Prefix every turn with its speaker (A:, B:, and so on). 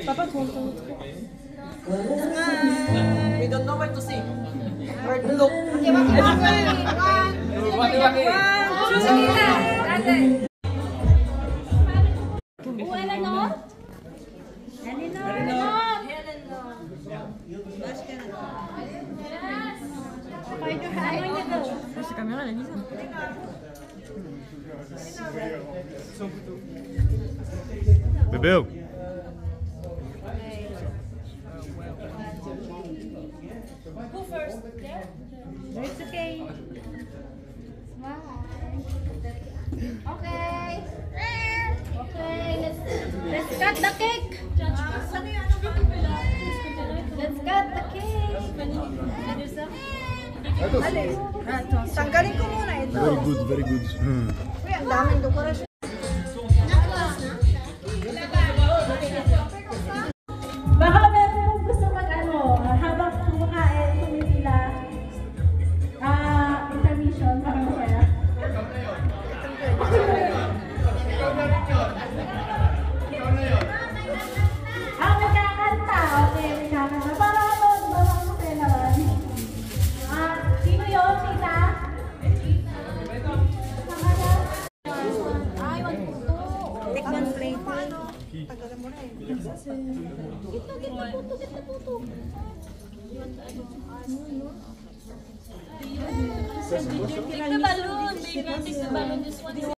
A: Papa, hold on.
B: We don't know where to see. Where to look.
A: Okay, waki.
C: Sa camera, lagi sa.
D: Bebeu.
A: Who first? Yeah? It's okay. Smile. Okay. Okay, let's cut the cake. Let's cut the cake.
B: Tanggalin ko muna ito.
D: Very good, very good.
B: Uy, ang daming dekorasyon.
A: Baka meron kong gusto habang kumakain, tumipila, intermission, parang masaya. Magkakanta. Okay, magkakanta. Parang masaya naman. Sino yun, tita?
B: Tikman plate.
A: Take the balloon, baby. Take the balloon. This one is